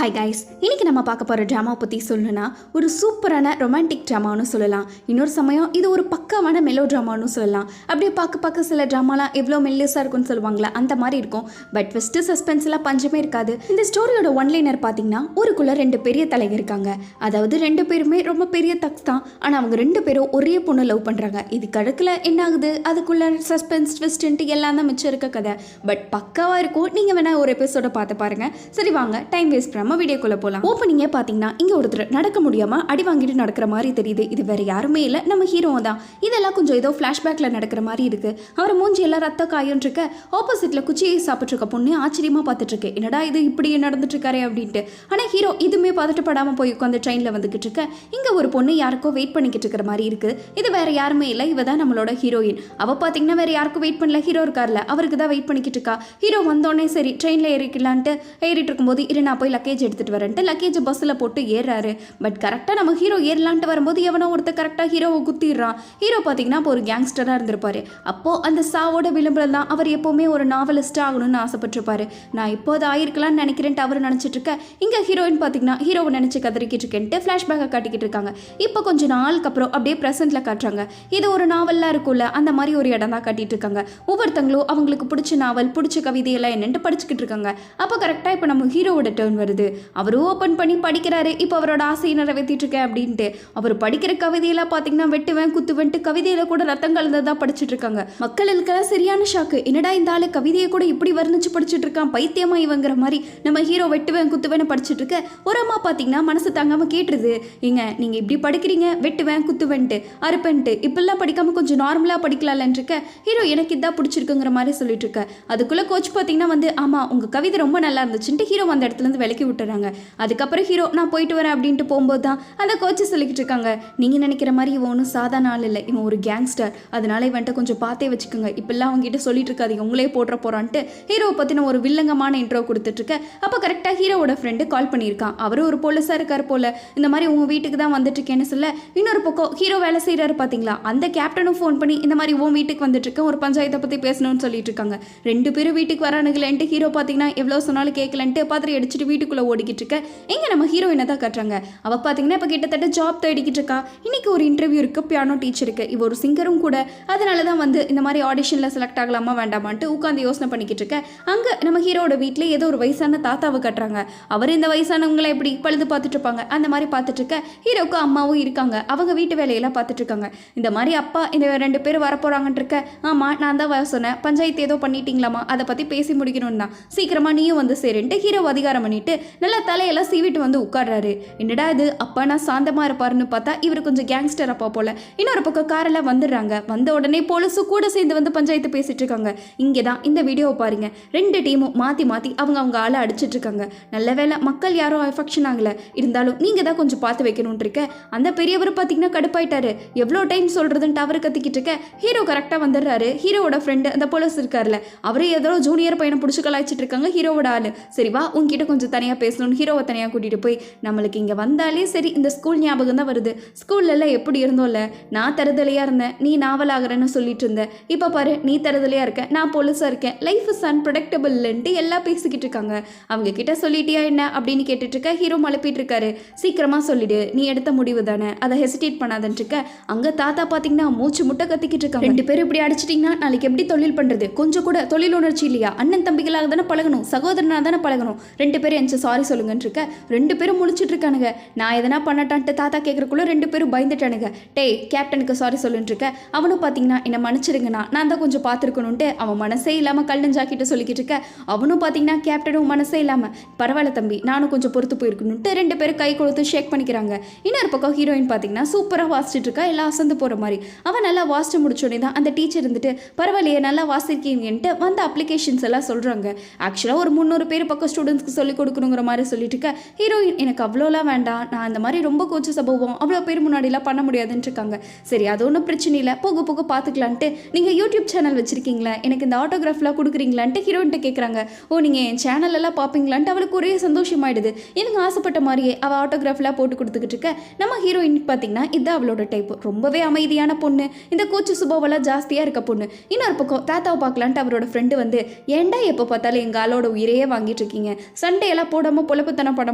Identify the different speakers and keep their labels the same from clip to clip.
Speaker 1: Hi guys, இன்றைக்கி நம்ம பார்க்க போகிற ட்ராமா பற்றி சொல்லணும்னா ஒரு சூப்பரான ரொமான்டிக் ட்ராமான்னு சொல்லலாம். இன்னொரு சமயம் இது ஒரு பக்காவான மெலோ ட்ராமான்னு சொல்லலாம். அப்படியே பார்க்க சில ட்ராமாலாம் எவ்வளோ மெல்லிஸாக இருக்கும்னு சொல்லுவாங்களே அந்த மாதிரி இருக்கும். பட் ஃபஸ்ட்டு சஸ்பென்ஸ்லாம் பஞ்சமே இருக்காது. இந்த ஸ்டோரியோட ஒன்லைனர் பார்த்தீங்கன்னா ஊருக்குள்ளே 2 பெரிய தலைங்க இருக்காங்க. அதாவது 2 பேருமே ரொம்ப பெரிய தக்ஸ் தான். ஆனால் அவங்க 2 பேரும் ஒரே பொண்ணு லவ் பண்ணுறாங்க. இது கடுக்கில் என்ன ஆகுது, அதுக்குள்ளே சஸ்பென்ஸ் ட்விஸ்ட்டு எல்லாம் தான் மிச்சம் இருக்க கதை. பட் பக்காவாக இருக்கும். நீங்கள் வேணால் ஒரு எபிசோட பார்த்து பாருங்கள். சரி வாங்க, டைம் வேஸ்ட் நம்ம வீடியோக்குள்ள போலாம். ஓப்பனிங்கே பாத்தீங்கன்னா இங்க ஒருத்தர் நடக்க முடியாம அடி வாங்கிட்டு நடக்கிற மாதிரி தெரியுது. இது வேற யாருமே இல்ல, நம்ம ஹீரோ தான். இதெல்லாம் கொஞ்சம் ஏதோ பிளாஷ்பேக்ல நடக்கிற மாதிரி இருக்கு. அவர் மூஞ்சி எல்லாம் ரத்த காயம் இருக்க. ஆப்போசிட்ல குச்சியை சாப்பிட்டு இருக்க பொண்ணு ஆச்சரியமா பார்த்துட்டு இருக்கு. என்னடா இது இப்படி நடந்துட்டு இருக்காரு அப்படின்ட்டு. ஆனா ஹீரோ இதுமே பதட்டப்படாம போய் உட்காந்து ட்ரெயின்ல வந்துகிட்டு இருக்க. இங்க ஒரு பொண்ணு யாருக்கோ வெயிட் பண்ணிக்கிட்டு இருக்கிற மாதிரி இருக்கு. இது வேற யாருமே இல்ல, இவ தான் நம்மளோட ஹீரோயின். அவ பாத்தீங்கன்னா வேற யாருக்கும் வெயிட் பண்ணல, ஹீரோ இருக்கார்ல அவருக்கு தான் வெயிட் பண்ணிக்கிட்டு இருக்கா. ஹீரோ வந்தோடனே சரி ட்ரெயின்ல ஏறிக்கலான்ட்டு ஏறிட்டு இருக்கும்போது இரு நான் போய் லக்கேஜ் எடுத்துட்டு வரேன்ட்டு லக்கேஜ் பஸ்ஸில் போட்டு ஏறாரு. பட் கரெக்டாக நம்ம ஹீரோ ஏறலான்ட்டு வரும்போது எவனோ ஒருத்தர் கரெக்டாக ஹீரோவை குத்திடுறான். ஹீரோ பார்த்தீங்கன்னா இப்போ ஒரு கேங்ஸ்டராக இருந்திருப்பாரு. அப்போது அந்த சாவோட விளம்பரம் தான் அவர் எப்போவுமே ஒரு நாவலிஸ்டாக ஆகணும்னு ஆசைப்பட்டிருப்பாரு. நான் இப்போ அது ஆயிருக்கலாம்னு நினைக்கிறேன்ட்டு அவர் நினச்சிட்டு இருக்க. இங்கே ஹீரோயின் பார்த்தீங்கன்னா ஹீரோவை நினச்சி கதறிக்கிட்டு இருக்கேன்ட்டு ஃப்ளாஷ்பேக்கை காட்டிக்கிட்டு இருக்காங்க. இப்போ கொஞ்சம் நாளுக்கு அப்புறம் அப்படியே ப்ரெசென்ட்டில் காட்டுறாங்க. இது ஒரு நாவல்லாம் இருக்கும்ல அந்த மாதிரி ஒரு இடம் தான் காட்டிட்டு இருக்காங்க. ஒவ்வொருத்தங்களும் அவங்களுக்கு பிடிச்ச நாவல் பிடிச்ச கவிதையெல்லாம் என்னென்ட்டு படிச்சுக்கிட்டு இருக்காங்க. அப்போ கரெக்டாக இப்போ நம்ம ஹீரோவோட டர்ன் வருது. அவரும் ஓப்பன் பண்ணி படிக்கிறாரு. இப்போ அவரோட ஆசையை நிறைவேற்றிட்டு இருக்கேன் அப்படின்ட்டு அவர் படிக்கிற கவிதையெல்லாம் பார்த்தீங்கன்னா வெட்டுவேன் குத்துவேன்ட்டு கவிதையில கூட ரத்தம் கலந்ததான் படிச்சுட்டு இருக்காங்க. மக்களுக்கெல்லாம் சரியான ஷாக்கு. என்னடா இந்த ஆளு கவிதையை கூட இப்படி வர்ணிச்சு படிச்சுட்டு இருக்கான், பைத்தியமா இவங்கிற மாதிரி நம்ம ஹீரோ வெட்டுவேன் குத்துவேன்னு படிச்சுட்டு இருக்க. ஒரு அம்மா பார்த்தீங்கன்னா மனசு தாங்காம கேட்டுருது, ஏங்க நீங்க இப்படி படிக்கிறீங்க வெட்டுவேன் குத்துவேன்ட்டு அறுப்பேன்ட்டு இப்பெல்லாம் படிக்காம கொஞ்சம் நார்மலா படிக்கலாம்லன்னு இருக்க. ஹீரோ எனக்கு இதான் பிடிச்சிருக்குங்கிற மாதிரி சொல்லிட்டு இருக்க. அதுக்குள்ள கோச் பார்த்தீங்கன்னா வந்து ஆமா உங்க கவிதை ரொம்ப நல்லா இருந்துச்சுன்ட்டு ஹீரோ அந்த இடத்துல இருந்து விலக்கி விட்டுறாங்க. அதுக்கப்புறம் ஹீரோ நான் போயிட்டு வரேன் அப்படின்ட்டு போகும்போது தான் அந்த கோச்சு சொல்லிக்கிட்டு இருக்காங்க, நீங்கள் நினைக்கிற மாதிரி இவன் ஒன்றும் சாதாரண ஆள் இல்லை, இவன் ஒரு கேங்ஸ்டர், அதனால இவன்ட்ட கொஞ்சம் பார்த்தே வச்சுக்கோங்க, இப்பெல்லாம் அவங்ககிட்ட சொல்லிட்டு இருக்காதீங்க உங்களே போட்டுற போறான்ட்டு ஹீரோவை பற்றின ஒரு வில்லங்கமான இன்ட்ரோ கொடுத்துட்ருக்க. அப்போ கரெக்டாக ஹீரோவோட ஃப்ரெண்டு கால் பண்ணியிருக்கான். அவரும் ஒரு போலீஸாக இருக்கார் போல. இந்த மாதிரி உங்கள் வீட்டுக்கு தான் வந்துட்டு இருக்கேன்னு சொல்ல, இன்னொரு பக்கம் ஹீரோ வேலை செய்கிறாரு பார்த்தீங்களா, அந்த கேப்டனும் ஃபோன் பண்ணி இந்த மாதிரி உன் வீட்டுக்கு வந்துட்டு இருக்கேன், ஒரு பஞ்சாயத்தை பற்றி பேசணும்னு சொல்லிட்டு இருக்காங்க. 2 பேரும் வீட்டுக்கு வரானுங்களேன்ட்டு ஹீரோ பார்த்தீங்கன்னா எவ்வளோ சொன்னாலும் கேட்கலன்ட்டு பாத்திரம் அடிச்சுட்டு வீட்டுக்குள்ளே ஓடிக்கிட்டு இருக்க. எங்கே நம்ம ஹீரோயினை தான் கட்டுறாங்க. அவ பார்த்தீங்கன்னா இப்போ கிட்டத்தட்ட ஜாப் தேடிக்கிட்டு இருக்கா. இன்னைக்கு ஒரு இன்டர்வியூ இருக்கு, பியானோ டீச்சருக்கு. இவ ஒரு சிங்கரும் கூட. அதனால தான் வந்து இந்த மாதிரி ஆடிஷனில் செலக்ட் ஆகலாமா வேண்டாமான்ட்டு உட்காந்து யோசனை பண்ணிக்கிட்டு இருக்க. அங்கே நம்ம ஹீரோட வீட்டில் ஏதோ ஒரு வயசான தாத்தாவை கட்டுறாங்க. அவர் இந்த வயசானவங்களை எப்படி பழுது பார்த்துட்டு இருப்பாங்க அந்த மாதிரி பார்த்துட்டு இருக்க. ஹீரோக்கு அம்மாவும் இருக்காங்க. அவங்க வீட்டு வேலையெல்லாம் பார்த்துட்டு இருக்காங்க. இந்த மாதிரி அப்பா இந்த 2 பேர் வரப்போறாங்கன்னு இருக்க. ஆமாம் நான் தான் சொன்னேன், பஞ்சாயத்து ஏதோ பண்ணிட்டீங்களாமா, அதை பற்றி பேசி முடிக்கணும் தான், சீக்கிரமா நீயும் வந்து சேருன்ட்டு ஹீரோ அதிகாரம் பண்ணிட்டு நல்லா தலையெல்லாம் சீவிட்டு வந்து உட்கார்றாரு. என்னடா இது அப்பா நான் சாந்தமா இருப்பாருன்னு பார்த்தா இவர் கொஞ்சம் கேங்ஸ்டர் அப்பா போல. இன்னொரு பக்கம் காரெல்லாம் வந்துடுறாங்க. வந்த உடனே போலீஸும் கூட சேர்ந்து வந்து பஞ்சாயத்து பேசிட்டு இருக்காங்க. இங்கே தான் இந்த வீடியோவை பாருங்க. 2 டீமும் மாற்றி அவங்க ஆளை அடிச்சிட்டு இருக்காங்க. நல்ல வேலை மக்கள் யாரும் அஃபெக்ஷன் ஆகல, இருந்தாலும் நீங்க தான் கொஞ்சம் பார்த்து வைக்கணும்னு இருக்க. அந்த பெரியவர் பார்த்தீங்கன்னா கடுப்பாயிட்டாரு. எவ்வளோ டைம் சொல்றதுன்ட்டு அவர் கத்திக்கிட்டு இருக்க. ஹீரோ கரெக்டாக வந்துடுறாரு. ஹீரோவோட ஃப்ரெண்டு அந்த போலீஸ் இருக்காருல்ல அவரே ஏதோ ஜூனியர் பையனை பிடிச்சி கலாய்ச்சிட்டு இருக்காங்க ஹீரோவோட ஆளு. சரி வா உங்ககிட்ட கொஞ்சம் தனியாக பேசணும்னு ஹீரோவை தனியாக கூட்டிகிட்டு போய், நம்மளுக்கு இங்கே வந்தாலே சரி இந்த ஸ்கூல் ஞாபகம் தான் வருது. ஸ்கூல்லலாம் எப்படி இருந்தோம்ல, நான் தருதலையாக இருந்தேன், நீ நாவலாகிறேன்னு சொல்லிட்டு இருந்தேன், இப்போ பாரு நீ தருதலையாக இருக்க, நான் போலீஸாக இருக்கேன், லைஃப் இஸ் அன்பிரடிக்டபிள்ன்ட்டு எல்லாம் பேசிக்கிட்டு இருக்காங்க. அவங்க கிட்ட சொல்லிட்டியா என்ன அப்படின்னு கேட்டுட்டு இருக்க. ஹீரோ மழுப்பிட்டு இருக்காரு. சீக்கிரமாக சொல்லிடு, நீ எடுத்த முடிவு தானே, அதை ஹெசிடேட் பண்ணாதன்ட்டு இருக்க. அங்கே தாத்தா பார்த்தீங்கன்னா மூச்சு முட்டை கத்திக்கிட்டு இருக்காங்க. 2 பேரும் இப்படி அடிச்சிட்டிங்கன்னா நாளைக்கு எப்படி தொழில் பண்ணுறது, கொஞ்சம் கூட தொழில் உணர்ச்சி இல்லையா, அண்ணன் தம்பிகளாக தானே பழகணும், சகோதரனாக தானே பழகணும், 2 பேரும் எந்த சாரி சொல்லுங்கன்னு இருக்க. 2 பேரும் முழிச்சிட்டு இருக்கானுங்க. நான் எதனா பண்ணட்டான்ட்டு தாத்தா கேட்கறக்குள்ள 2 பேரும் பயந்துட்டானுங்க. டேய் கேப்டனுக்கு சாரி சொல்லுன்னு இருக்க. அவனும் பார்த்தீங்கன்னா என்ன மன்னிச்சிருங்கண்ணா, நான் தான் கொஞ்சம் பார்த்துருக்கணும்ட்டு அவன் மனசே இல்லாமல் கல்லஞ்சாக்கிட்டு சொல்லிக்கிட்டு இருக்க. அவனும் பார்த்தீங்கன்னா கேப்டனும் மனசே இல்லாமல் பரவாயில்ல தம்பி நானும் கொஞ்சம் பொறுத்து போயிருக்கணும்ட்டு 2 பேரும் கை கொடுத்து ஷேக் பண்ணிக்கிறாங்க. இன்னொரு பக்கம் ஹீரோயின் பார்த்தீங்கன்னா சூப்பராக வாசிச்சுட்டு இருக்கா, எல்லாம் அசந்து போகிற மாதிரி. அவன் நல்லா வாசிச்சு முடிச்சோடனே தான் அந்த டீச்சர் இருந்துட்டு பரவாயில்லையே நல்லா வாசிருக்கீங்கன்ட்டு வந்து அப்ளிகேஷன்ஸ் எல்லாம் சொல்கிறாங்க. ஆக்சுவலாக ஒரு 300 பேர் பக்கம் ஸ்டூடெண்ட்ஸ்க்கு சொல்லிக் கொடுக்கணுங்கிற மாதிரி சொல்லிட்டு இருக்க. ஹீரோயின் எனக்கு அவ்வளோலாம் வேண்டாம், நான் அந்த மாதிரி ரொம்ப கூச்ச சம்பவம் அவ்வளோ பேர் முன்னாடிலாம் பண்ண முடியாதுன்னு இருக்காங்க. சரி அது ஒன்றும் பிரச்சனை இல்லை, போக போக பார்த்துக்கலான்ட்டு நீங்கள் யூடியூப் சேனல் வச்சுருக்கீங்களா, எனக்கு இந்த ஆட்டோகிராஃப்லாம் கொடுக்குறீங்களான்ட்டு ஹீரோயின்ட்டு கேட்குறாங்க. ஓ நீங்கள் என் சேனலெல்லாம் பார்ப்பீங்களான்ட்டு அவளுக்கு ஒரே சந்தோஷமாயிடுது. எனக்கு ஆசைப்பட்ட மாதிரியே அவள் ஆட்டோகிராஃப்லாம் போட்டு கொடுத்துக்கிட்டு இருக்க. நம்ம ஹீரோயின் பார்த்தீங்கன்னா இதுதான் அவளோட டைப்பு, ரொம்பவே அமைதியான பொண்ணு, இந்த கூச்சு சுபாவெல்லாம் ஜாஸ்தியாக இருக்க பொண்ணு. இன்னொரு பக்கம் தாத்தாவை பார்க்கலான்ட்டு அவரோட ஃப்ரெண்டு வந்து, ஏன்டா எப்போ பார்த்தாலும் எங்கள் ஆளோட உயிரையே வாங்கிட்டு இருக்கீங்க, சண்டே எல்லாம் போட விடாமல் பொழப்புத்தனம் பண்ண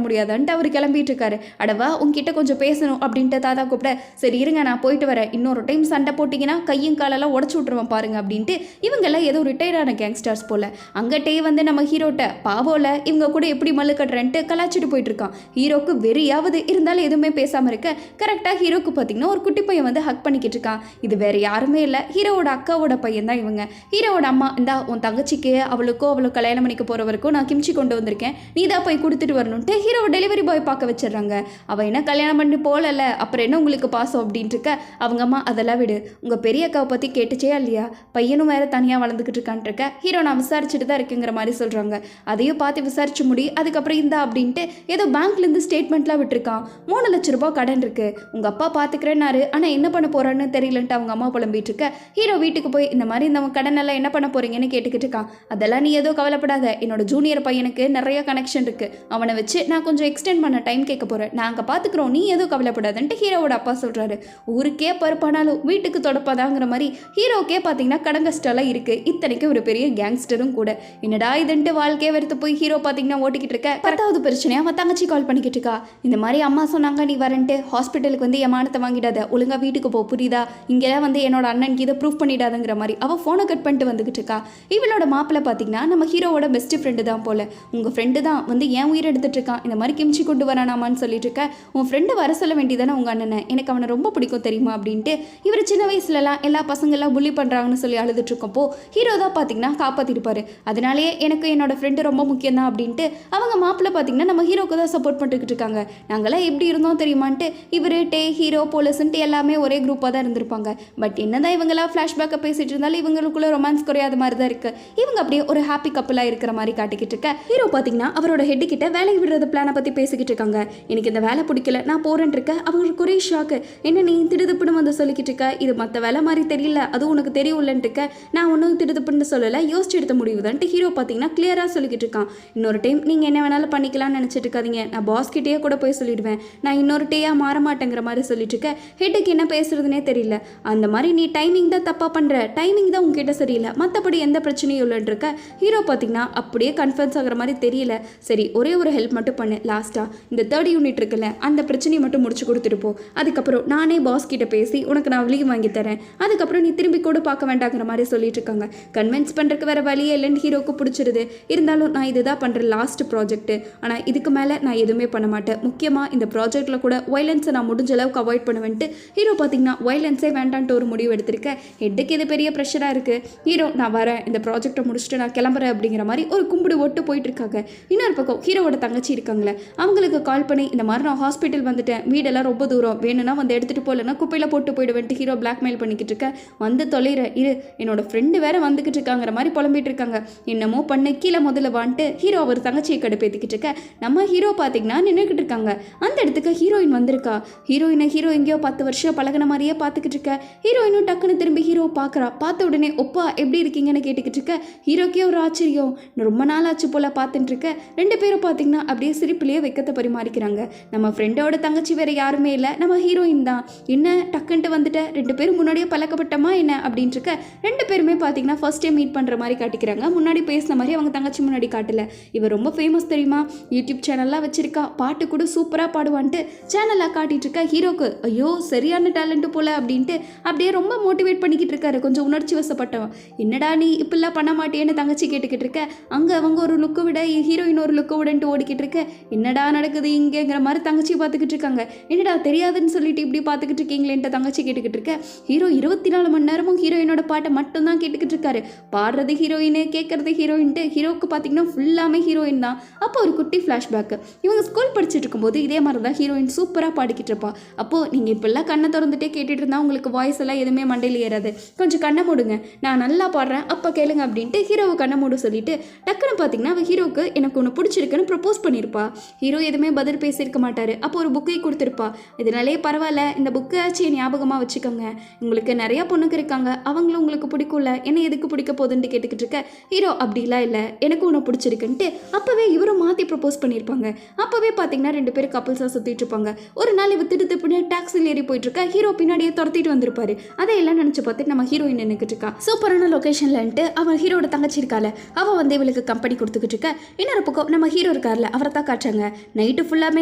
Speaker 1: முடியாதுன்ட்டு அவர் கிளம்பிட்டு இருக்காரு. அடவா உங்ககிட்ட கொஞ்சம் பேசணும் அப்படின்ட்டு தாத்தா கூப்பிட, சரி இருங்க நான் போயிட்டு வரேன், இன்னொரு டைம் சண்டை போட்டிங்கன்னா கையும் காலெல்லாம் உடச்சு விட்ருவேன் பாருங்க அப்படின்ட்டு இவங்கெல்லாம் ஏதோ ரிட்டையர்டான கேங்ஸ்டர்ஸ் போல. அங்கட்டே வந்து நம்ம ஹீரோட்ட பாவோல இவங்க கூட எப்படி மல்லு கட்டுறேன்ட்டு கலாச்சிட்டு போயிட்டு இருக்கான். ஹீரோக்கு வெறியாவது இருந்தாலும் எதுவுமே பேசாமல் இருக்க கரெக்டாக ஹீரோக்கு பார்த்தீங்கன்னா ஒரு குட்டி பையன் வந்து ஹக் பண்ணிக்கிட்டு இருக்கான். இது வேற யாருமே இல்லை, ஹீரோவோட அக்காவோட பையன் தான் இவங்க. ஹீரோவோட அம்மா, இந்தா உன் தங்கச்சிக்கு அவளுக்கோ அவளோ கல்யாணம் பண்ணிக்க போறவருக்கும் நான் கிம்ச்சி கொண்டு வந்திருக்கேன், நீ தான் போய் கொடுத்துட்டு வரணும்ட்டு ஹீரோவை டெலிவரி பாய் பார்க்க வச்சிடறாங்க. அவள் என்ன கல்யாணம் பண்ணி போகல, அப்புறம் என்ன உங்களுக்கு பாசம் அப்படின்ட்டு இருக்க அவங்க அம்மா, அதெல்லாம் விடு, உங்கள் பெரிய அக்காவை பற்றி கேட்டுச்சே இல்லையா, பையனும் வேற தனியாக வளர்ந்துக்கிட்டு இருக்கான்ட்டு இருக்க. ஹீரோ நான் விசாரிச்சுட்டு தான் இருக்குங்கிற மாதிரி சொல்கிறாங்க. அதையும் பார்த்து விசாரிச்சு முடி, அதுக்கப்புறம் இந்தா அப்படின்ட்டு ஏதோ பேங்க்லேருந்து ஸ்டேட்மெண்ட்லாம் விட்டுருக்கான். 3 லட்ச ரூபாய் கடன் இருக்கு, உங்கள் அப்பா பார்த்துக்கிறேன்னாரு, ஆனால் என்ன பண்ண போறான்னு தெரியலன்ட்டு அவங்க அம்மா புலம்பிட்டு இருக்க. ஹீரோ வீட்டுக்கு போய் இந்த மாதிரி இந்த கடன் எல்லாம் என்ன பண்ண போறீங்கன்னு கேட்டுக்கிட்டு இருக்கான். அதெல்லாம் நீ ஏதோ கவலைப்படாத, என்னோட ஜூனியர் பையனுக்கு நிறைய கனெக்ஷன் இருக்கு, அவனை வச்சு நான் கொஞ்சம் எக்ஸ்டெண்ட் பண்ண டைம் கேட்க போறேன், நாங்கள் பார்த்துக்குறோம், நீ ஏதோ கவலைப்படாதுன்ட்டு ஹீரோவோட அப்பா சொல்றாரு. ஊருக்கே பருப்பானாலும் வீட்டுக்கு தொடப்பாதாங்கிற மாதிரி ஹீரோக்கே பார்த்தீங்கன்னா கடன் கஷ்டம்லாம் இருக்கு. இத்தனைக்கு ஒரு பெரிய கேங்ஸ்டரும் கூட. என்னடா இதுன்ட்டு வாழ்க்கையை வெறுத்து போய் ஹீரோ பார்த்தீங்கன்னா ஓட்டிக்கிட்டு இருக்க. 10வது பிரச்சனையா அவன் தங்கச்சி கால் பண்ணிக்கிட்டு இருக்கா. இந்த மாதிரி அம்மா சொன்னாங்க நீ வரன்ட்டு ஹாஸ்பிட்டலுக்கு வந்து எமானத்தை வாங்கிடாத, ஒழுங்கா வீட்டுக்கு போ புரியுதா, இங்கெல்லாம் வந்து என்னோட அண்ணனுக்கு இதை ப்ரூவ் பண்ணிடாதுங்கிற மாதிரி அவள் ஃபோனை கட் பண்ணிட்டு வந்துக்கிட்டு இருக்கா. இவளோட மாப்பிள்ளை பார்த்தீங்கன்னா நம்ம ஹீரோவோட பெஸ்ட் ஃப்ரெண்டு தான் போல. உங்கள் ஃப்ரெண்டு தான் வந்து ஏன் உயிர் எடுத்துட்டு இருக்கான், இந்த மாதிரி கிம்ச்சி கொண்டு வரானாமான்னு சொல்லிட்டு இருக்க. உன் ஃப்ரெண்டு வர சொல்ல வேண்டியதானே உங்கள் அண்ணனை, எனக்கு அவனை ரொம்ப பிடிக்கும் தெரியுமா அப்படின்ட்டு இவர் சின்ன வயசுலலாம் எல்லா பசங்கள்லாம் புள்ளி பண்ணுறாங்கன்னு சொல்லி அழுதுட்டு இருக்கப்போ ஹீரோ தான் பார்த்தீங்கன்னா காப்பாற்றிருப்பாரு. அதனாலேயே எனக்கு என்னோட ஃப்ரெண்டு ரொம்ப முக்கியம் தான் அப்படின்ட்டு அவங்க மாப்பிள்ளை பார்த்தீங்கன்னா நம்ம ஹீரோக்கு தான் சப்போர்ட் பண்ணிக்கிட்டு இருக்காங்க. நாங்களாம் எப்படி இருந்தோம் தெரியுமான்ட்டு இவர் ஹீரோ போலீஸ்ன்ட்டு எல்லாமே ஒரே குரூப்பாக தான் இருந்திருப்பாங்க. பட் என்னதான் இவங்களாம் ஃப்ளாஷ்பேக்கை பேசிட்டு இருந்தாலும் இவங்களுக்குள்ள ரொமான்ஸ் குறையாத மாதிரி தான் இருக்கு. இவங்க அப்படியே ஒரு ஹாப்பி கப்பலாக இருக்கிற மாதிரி காட்டிக்கிட்டு இருக்க. ஹீரோ பார்த்தீங்கன்னா அவரோட ஹெட் கிட்ட வேலைக்கு விடுறது பிளானை பற்றி பேசிக்கிட்டு இருக்காங்க. எனக்கு இந்த வேலை பிடிக்கல, நான் போறேன் இருக்க. அவங்களுக்கு ஒரே ஷாக்கு, என்ன நீ திடுதுப்புன்னு வந்து சொல்லிக்கிட்டு இருக்க, இது மற்ற வேலை மாதிரி தெரியல, அது உனக்கு தெரியும்லன்ட்டு இருக்க. நான் ஒன்றும் திடுதுப்புன்னு சொல்லலை, யோசிச்சு எடுத்த முடிவு தான்ட்டு ஹீரோ பார்த்தீங்கன்னா கிளியராக சொல்லிக்கிட்டு இருக்கான். இன்னொரு டைம் நீங்கள் என்ன வேணாலும் பண்ணிக்கலாம்னு நினச்சிட்டு இருக்காதீங்க, நான் பாஸ் கிட்டேயே கூட போய் சொல்லிடுவேன், நான் இன்னொரு டேயாக மாற மாட்டேங்கிற மாதிரி சொல்லிட்டு இருக்க. ஹெட்டுக்கு என்ன பேசுறதுனே தெரியல. அந்த மாதிரி நீ டைமிங் தான் தப்பாக பண்ணுற, டைமிங் தான் உங்ககிட்ட சரியில்லை, மற்றபடி எந்த பிரச்சனையும் இல்லைன்னு இருக்க. ஹீரோ பார்த்தீங்கன்னா அப்படியே கன்ஃபர்ன்ஸ் ஆகிற மாதிரி தெரியல. சரி ஒரே ஒரு ஹெல்ப் மட்டும் பண்ணு, லாஸ்ட்டாக இந்த 3rd யூனிட் இருக்குல்ல அந்த பிரச்சனையை மட்டும் முடிச்சு கொடுத்துட்டு போ, அதுக்கப்புறம் நானே பாஸ் கிட்ட பேசி உனக்கு நான் லீவ் வாங்கி தரேன், அதுக்கப்புறம் நீ திரும்பி கூட பார்க்க வேண்டாங்கிற மாதிரி சொல்லிட்டு இருக்காங்க. கன்வின்ஸ் பண்ணுறதுக்கு வேற வழியே இல்லைன்னு ஹீரோக்கு பிடிச்சிருது. இருந்தாலும் நான் இதுதான் பண்ணுற லாஸ்ட் ப்ராஜெக்ட், ஆனால் இதுக்கு மேலே நான் எதுவுமே பண்ண மாட்டேன், முக்கியமாக இந்த ப்ராஜெக்டில் கூட வயலன்ஸை நான் முடிஞ்ச அளவுக்கு அவாய்ட் பண்ணுவேன்ட்டு ஹீரோ பார்த்தீங்கன்னா வயலன்ஸே வேண்டான்ட்டு ஒரு முடிவு எடுத்திருக்கேன். ஹெட்டுக்கு இது பெரிய ப்ரெஷராக இருக்குது. ஹீரோ நான் வரேன், இந்த ப்ராஜெக்டை முடிச்சுட்டு நான் கிளம்புறேன் அப்படிங்கிற மாதிரி ஒரு கும்பிடு ஓட்டு போயிட்டு இருக்காங்க. இன்னொரு பக்கம் ஹீரோவோட தங்கச்சி இருக்காங்களே அவங்களுக்கு கால் பண்ணி இந்த மாதிரி நான் ஹாஸ்பிட்டல் வந்துட்டேன், வீடெல்லாம் ரொம்ப தூரம், வேணும்னா வந்து எடுத்துகிட்டு போகலன்னா குப்பையில் போட்டு போயிடுவேன்ட்டு ஹீரோ பிளாக்மெயில் பண்ணிக்கிட்டு இருக்கேன். வந்து தொலைற இரு, என்னோட ஃப்ரெண்டு வேற வந்துக்கிட்டு இருக்காங்கிற மாதிரி புலம்பிட்டு இருக்காங்க. என்னமோ பண்ணு, கீழே முதல்ல வான்ட்டு ஹீரோ அவர் தங்கச்சியை கடுப்பேற்றிக்கிட்டு இருக்க. நம்ம ஹீரோ பார்த்தீங்கன்னா நின்றுக்கிட்டு இருக்காங்க. அந்த இடத்துக்கு ஹீரோயின் வந்திருக்கா. ஹீரோயினை ஹீரோ எங்கேயோ 10 வருஷம் பழகின மாதிரியே பார்த்துக்கிட்டு இருக்க. ஹீரோயினும் டக்குன்னு திரும்பி ஹீரோ பார்க்குறா. பார்த்த உடனே ஒப்பா எப்படி இருக்கீங்கன்னு கேட்டுக்கிட்டு இருக்க. ஹீரோக்கே ஒரு ஆச்சரியம், ரொம்ப நாள் ஆச்சு போல பார்த்துட்டு இருக்க. 2 பேரும் பார்த்தீங்கன்னா அப்படியே சிரிப்பிலேயே வெக்கத்தை பரிமாறிக்கிறாங்க. நம்ம ஃப்ரெண்டோட தங்கச்சி வேற யாருமே இல்லை, நம்ம ஹீரோயின் தான். என்ன டக்குன்ட்டு வந்துட்டு 2 பேரும் முன்னாடியே பழக்கப்பட்டமா என்ன அப்படின்ட்டு இருக்க. 2 பேருமே பார்த்தீங்கன்னா ஃபர்ஸ்ட் டைம் மீட் பண்ணுற மாதிரி காட்டிக்கிறாங்க. முன்னாடி பேசின மாதிரி அவங்க தங்கச்சி முன்னாடி காட்டல. இவர் ரொம்ப ஃபேமஸ் தெரியுமா, யூடியூப் சேனல்லாம் வச்சிருக்கா, பாட்டு கூட சூப்பராக பாடுவான்ட்டு சேனலாக காட்டிட்டு இருக்கா. ஹீரோக்கு ஐயோ சரியான டேலண்ட்டு போல அப்படின்ட்டு அப்படியே ரொம்ப மோட்டிவேட் பண்ணிக்கிட்டு இருக்காரு. கொஞ்சம் உணர்ச்சி வசப்பட்டவன். என்னடா நீ இப்பெல்லாம் பண்ண மாட்டேன்னு தங்கச்சி கேட்டுக்கிட்டு இருக்க. அங்கே அவங்க ஒரு லுக்கை விட ஹீரோயின் ஒரு லுக்கை விடன்ட்டு ஓடிக்கிட்டு இருக்க. என்னடா நடக்குது இங்கேங்கிற மாதிரி தங்கச்சி பார்த்துக்கிட்டு இருக்காங்க. என்னடா தெரியாதுன்னு சொல்லிட்டு இப்படி பார்த்துக்கிட்டு இருக்கீங்களேன்ட்டு தங்கச்சி கேட்டுக்கிட்டு இருக்க. ஹீரோ 24 மணி நேரமும் ஹீரோயினோட பாட்டை மட்டும்தான் கேட்டுக்கிட்டு இருக்காரு. பாடுறது ஹீரோயினு, கேட்கறது ஹீரோயின்ட்டு ஹீரோக்கு பார்த்தீங்கன்னா ஃபுல்லாமே ஹீரோயின் தான். அப்போ ஒரு குட்டி ஃப்ளாஷ்பேக்கு, இவங்க ஸ்கூல் படிச்சுட்டு இருக்கும்போது இதே மாதிரி தான் ஹீரோயின் சூப்பராக பாடிக்கிட்டு இருப்பா. அப்போது நீங்கள் இப்பெல்லாம் கண்ணை திறந்துட்டே கேட்டுட்டு இருந்தால் உங்களுக்கு வாய்ஸ் எல்லாம் எதுவுமே மண்டையில் ஏறாது, கொஞ்சம் கண்ணை மூடுங்க, நான் நல்லா பாடுறேன் அப்போ கேளுங்க அப்படின்ட்டு ஹீரோவை கண்ணை மூட சொல்லிட்டு டக்குன்னு பார்த்தீங்கன்னா அவள் ஹீரோக்கு எனக்கு ஒன்று பிடிச்சிருக்குன்னு ப்ரப்போஸ் பண்ணியிருப்பா. ஹீரோ எதுவுமே பதில் பேசியிருக்க மாட்டார். அப்போ ஒரு புக்கை கொடுத்துருப்பா. இதனாலே பரவாயில்ல, இந்த புக்கை ஆச்சு ஞாபகமாக வச்சுக்கோங்க, உங்களுக்கு நிறையா பொண்ணுக்கு இருக்காங்க, அவங்களும் உங்களுக்கு பிடிக்கும்ல, என்ன எதுக்கு பிடிக்க போகுதுன்ட்டு கேட்டுக்கிட்டு இருக்க. ஹீரோ அப்படிலாம் இல்லை, எனக்கு ஒன்று பிடிச்சிருக்குன்ட்டு அப்போவே இவரும் மாற்றி ப்ரப்போஸ் பண்ணியிருப்பாங்க. அப்போவே பார்த்தீங்கன்னா 2 பேரும் கப்புள்ஸாக சுற்றிட்டு இருப்பாங்க. ஒரு நாள் இவ திட்டு திப்புன்னு டாக்ஸில் ஏறி போயிட்டு இருக்கா. ஹீரோ பின்னாடியே துரத்திட்டு வந்திருப்பாரு. அதையெல்லாம் நினச்சி பார்த்துட்டு நம்ம ஹீரோயின் நின்றுக்கிட்டு இருக்கா. சூப்பரான லொக்கேஷன்லன்ட்டு அவன் ஹீரோட தங்கச்சி இருக்கால அவள் வந்து இவளுக்கு கம்பெனி கொடுத்துக்கிட்டு இருக்க. இன்னொரு பக்கம் நம்ம ஹீரோ ஹீரோ இருக்கார்ல அவரை தான் காட்டுறாங்க. நைட்டு ஃபுல்லாமே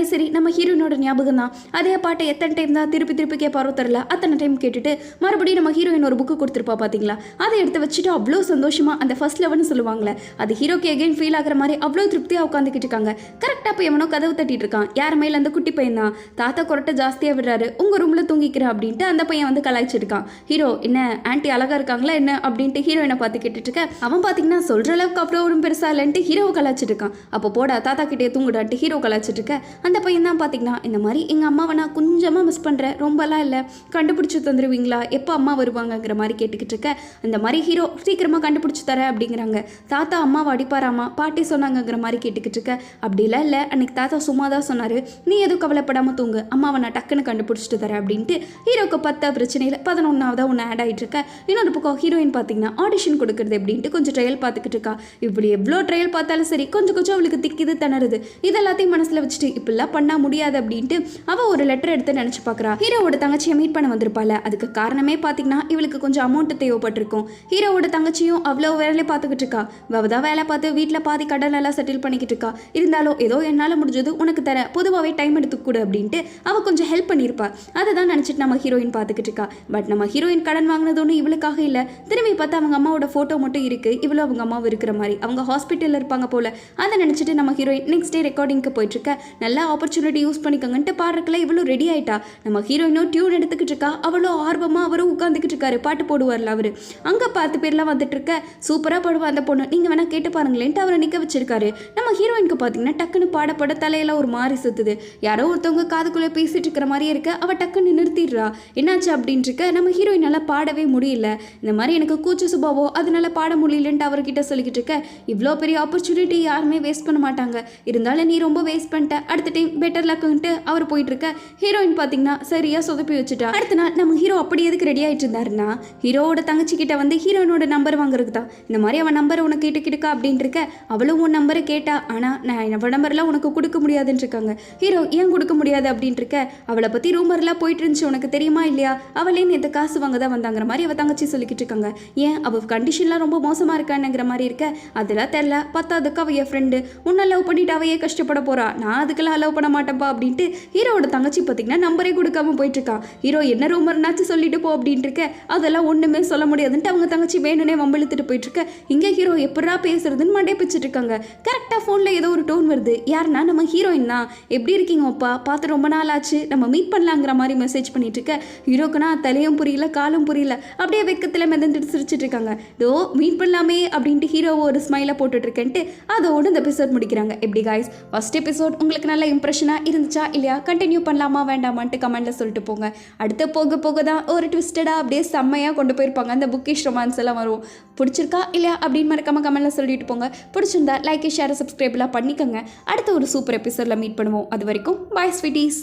Speaker 1: சரி நம்ம ஹீரோயினோட ஞாபகம் தான். அதே பாட்டை எத்தனை டைம் தான் திருப்பி திருப்பி கேட்பாரோ தெரில. அத்தனை டைம் கேட்டுட்டு மறுபடியும் நம்ம ஹீரோயின் ஒரு புக்கு கொடுத்துருப்பா பார்த்தீங்களா, அதை எடுத்து வச்சுட்டு அவ்வளோ சந்தோஷமாக அந்த ஃபர்ஸ்ட் லெவல்னு சொல்லுவாங்களே அது ஹீரோக்கு எகைன் ஃபீல் ஆகிற மாதிரி அவ்வளோ திருப்தியாக உட்காந்துக்கிட்டு இருக்காங்க. கரெக்டாக போய் எவனோ கதவு தட்டிட்டு இருக்கான். யார் மேலே அந்த குட்டி பையன் தான். தாத்தா கொரட்டை ஜாஸ்தியாக விடுறாரு, உங்கள் ரூமில் தூங்கிக்கிறேன் அப்படின்ட்டு அந்த பையன் வந்து கலாய்ச்சிருக்கான். ஹீரோ என்ன ஆன்ட்டி அழகாக இருக்காங்களா என்ன அப்படின்ட்டு ஹீரோயினை பார்த்து கேட்டுட்டு இருக்க. அவன் பார்த்தீங்கன்னா சொல்கிற அளவுக்கு அவ்வளோ ஒரு பெருசா இல்லைன்ட்டு ஹீரோவை கலாய்ச்சிட்டு இருக்கான். அப்போ போடா தாத்தா கிட்டே தூங்குடான்ட்டு ஹீரோ கலாய்ச்சிட்டு இருக்க. அந்த பையன் தான் பார்த்தீங்கன்னா இந்த மாதிரி எங்கள் அம்மாவை நான் கொஞ்சமாக மிஸ் பண்ணுறேன், ரொம்பலாம் இல்லை, கண்டுபிடிச்சி தந்துடுவீங்களா, எப்போ அம்மா வருவாங்கங்கிற மாதிரி கேட்டுக்கிட்டு இருக்க. அந்த மாதிரி ஹீரோ சீக்கிரமாக கண்டுபிடிச்சி தரேன் அப்படிங்கிறாங்க. தாத்தா அம்மாவை அடிப்பாராமா பாட்டி சொன்னாங்கங்கிற மாதிரி கேட்டுக்கிட்டு இருக்க. அப்படிலாம் இல்லை, அன்னைக்கு தாத்தா சும்மா தான் சொன்னார், நீ எதுவும் கவலைப்படாமல் தூங்கு, அம்மாவை நான் டக்குன்னு கண்டுபிடிச்சிட்டு தரேன் அப்படின்ட்டு ஹீரோக்கு 10 பிரச்சனையில் 11ஆவதாக ஒன்று ஆட் ஆகிட்டு இருக்க. இன்னொரு பக்கம் ஹீரோயின் பார்த்தீங்கன்னா ஆடிஷன் கொடுக்குறது எப்படின்ட்டு கொஞ்சம் ட்ரையல் பார்த்துக்கிட்டு இருக்கா. இப்படி எவ்வளோ ட்ரையல் பார்த்தாலும் சரி கொஞ்சம் கொஞ்சம் அவளுக்கு திக்கிது திணறுது. இதெல்லாத்தையும் மனசில் வச்சுட்டு இப்படிலாம் பண்ணால் முடியாது அப்படின்ட்டு அவள் ஒரு லெட்டர் எடுத்து நினச்சி பார்க்குறா. ஹீரோவோட தங்கச்சியை மீட் பண்ண வந்திருப்பாள். அதுக்கு காரணமே பார்த்தீங்கன்னா இவளுக்கு கொஞ்சம் அமௌண்ட் தேவைப்பட்டிருக்கும். ஹீரோவோட தங்கச்சியும் அவ்வளோ வேலையை பார்த்துக்கிட்டு இருக்கா. அவள் தான் வேலை பார்த்து வீட்டில் பாதி கடன் எல்லாம் செட்டில் பண்ணிக்கிட்டு இருக்கா. இருந்தாலும் ஏதோ என்னால் முடிஞ்சது உனக்கு தர, பொதுவாகவே டைம் எடுத்துக்கூட அப்படின்ட்டு அவள் கொஞ்சம் ஹெல்ப் பண்ணியிருப்பா. அதை தான் நினச்சிட்டு நம்ம ஹீரோயின் பார்த்துக்கிட்டு இருக்கா. பட் நம்ம ஹீரோயின் கடன் வாங்கினது ஒன்று இவளுக்காக இல்லை. திரும்பி பார்த்தா அவங்க அம்மாவோட ஃபோட்டோ மட்டும் இருக்குது, இவ்வளோ அவங்க அம்மாவும் இருக்கிற மாதிரி. அவங்க ஹாஸ்பிட்டலில் இருப்பாங்க போல். அதை நினச்சிட்டு நம்ம ஹீரோயின் நெக்ஸ்ட் டே ரெக்கார்டிங்க்கு போயிட்டுருக்க. நல்ல ஆப்பர்ச்சுனிட்டி யூஸ் பண்ணிக்கோங்கன்ட்டு பாடுறதுக்குள்ள இவ்வளோ ரெடி ஆகிட்டா. நம்ம ஹீரோயினும் டியூன் எடுத்துக்கிட்டு இருக்கா. அவ்வளோ ஆர்வமாக அவரும் உட்காந்துக்கிட்டு இருக்காரு, பாட்டு போடுவார்ல அவர். அங்கே 10 பேர்லாம் வந்துட்டு இருக்க. சூப்பராக பாடுவா அந்த பொண்ணு, நீங்கள் வேணால் கேட்டு பாருங்களேன்ட்டு அவரை நிற்க வச்சிருக்காரு. நம்ம ஹீரோயினுக்கு பார்த்தீங்கன்னா டக்குன்னு பாட தலையெல்லாம் ஒரு மாதிரி சுற்றுது. யாரோ ஒருத்தவங்க காதுக்குள்ளே பேசிட்டு இருக்கிற மாதிரியே இருக்க. அவள் டக்குன்னு நிறுத்திடுறா. என்னாச்சு அப்படின்ட்டு இருக்க. நம்ம ஹீரோயினால் பாடவே முடியல. இந்த மாதிரி எனக்கு கூச்ச சுபாவோ அதனால பாட முடியலன்ட்டு அவர்கிட்ட சொல்லிக்கிட்டு இருக்க. இவ்வளோ பெரிய ஆப்பர்ச்சுனிட்டி யாருமே வேஸ்ட் பண்ண மாட்டாங்க, இருந்தாலும் நீ ரொம்ப வேஸ்ட் பண்ணிட்ட, அடுத்த டைம் பெட்டர் லக்குன்ட்டு அவர் போயிட்டு இருக்க. ஹீரோயின் பார்த்தீங்கன்னா சரியா சொதப்பி வச்சுட்டா. அடுத்த நாள் நம்ம ஹீரோ அப்படி எதுக்கு ரெடி ஆகிட்டு இருந்தாருன்னா ஹீரோவோட தங்கச்சி கிட்ட வந்து ஹீரோயினோட நம்பர் வாங்குறதுக்கு தான். இந்த மாதிரி அவன் நம்பரை உனக்கு கேட்டுக்கிட்டுக்கா அப்படின்னு இருக்க. அவளும் உன் நம்பரை கேட்டா, ஆனால் நான் என்னோட நம்பர்லாம் உனக்கு கொடுக்க முடியாதுன்னு இருக்காங்க. ஹீரோ ஏன் கொடுக்க முடியாது அப்படின்ட்டு இருக்க. அவளை பற்றி ரூமர்லாம் போயிட்டு இருந்துச்சு, உனக்கு தெரியுமா இல்லையா, அவளே நேற்று காசு வாங்க தான் வந்தாங்கிற மாதிரி அவள் தங்கச்சி சொல்லிக்கிட்டு இருக்காங்க. ஏன் அவள் கண்டிஷன்லாம் ரொம்ப மோசமாக இருக்கானுங்கிற மாதிரி இருக்க. அதெல்லாம் தெரில, பத்தாதுக்கு அவள் என் ஃப்ரெண்டு, உன்னை லவ் பண்ணிட்டு அவையே கஷ்டப்பட போறா, நான் அதுக்கெல்லாம் லவ் பண்ண மாட்டேன்ப்பா அப்படின்ட்டு ஹீரோவோட தங்கச்சி பார்த்தீங்கன்னா நம்பரே கொடுக்காம போயிட்டு இருக்கா. ஹீரோ என்ன ரூமர்னாச்சும் சொல்லிட்டு போ அப்படின்ட்டு இருக்க. அதெல்லாம் ஒன்றுமே சொல்ல முடியாதுன்ட்டு அவங்க தங்கச்சி வேணுனே வம்பிழுத்துட்டு போயிட்டு இருக்க. இங்கே ஹீரோ எப்படா பேசுறதுன்னு மண்டே பிச்சுட்டு இருக்காங்க. கரெக்டாக ஃபோனில் ஏதோ ஒரு டோன் வருது. யாருன்னா நம்ம ஹீரோயின் தான். எப்படி இருக்கீங்க அப்பா, பார்த்து ரொம்ப நாள் ஆச்சு, நம்ம மீட் பண்ணலாங்கிற மாதிரி மெசேஜ் பண்ணிட்டு இருக்க. ஹீரோக்குன்னா தலையும் புரியல காலும் புரியல, அப்படியே வெக்கத்தில் மிதந்துட்டு சிரிச்சிட்டு இருக்காங்க. இதோ மீட் பண்ணலாமே அப்படின்ட்டு ஹீரோ ஒரு ஸ்மைலை போட்டுட்டு இருக்கேன்ட்டு அதோடு இந்த எபிசோட் முடிக்கிறாங்க. எப்படி காய்ஸ், ஃபர்ஸ்ட் எபிசோட் உங்களுக்கு நல்ல இம்ப்ரெஷனாக இருந்துச்சா இல்லையா, கண்டினியூ பண்ணலாமா வேண்டாமான்ட்டு கமெண்ட்டில் சொல்லிட்டு போங்க. அடுத்து போக போக தான் ஒரு ட்விஸ்டடாக அப்படியே செம்மையாக கொண்டு போயிருப்பாங்க. அந்த புக்கிஷ் ரொமான்ஸ் எல்லாம் வரும். பிடிச்சிருக்கா இல்லையா அப்படின்னு மறக்காம கமெண்ட்டில் சொல்லிட்டு போங்க. பிடிச்சிருந்தா லைக் ஷேர் சப்ஸ்கிரைப்லாம் பண்ணிக்கோங்க. அடுத்த ஒரு சூப்பர் எபிசோடில் மீட் பண்ணுவோம். அது வரைக்கும் பாய் ஸ்வீட்டீஸ்.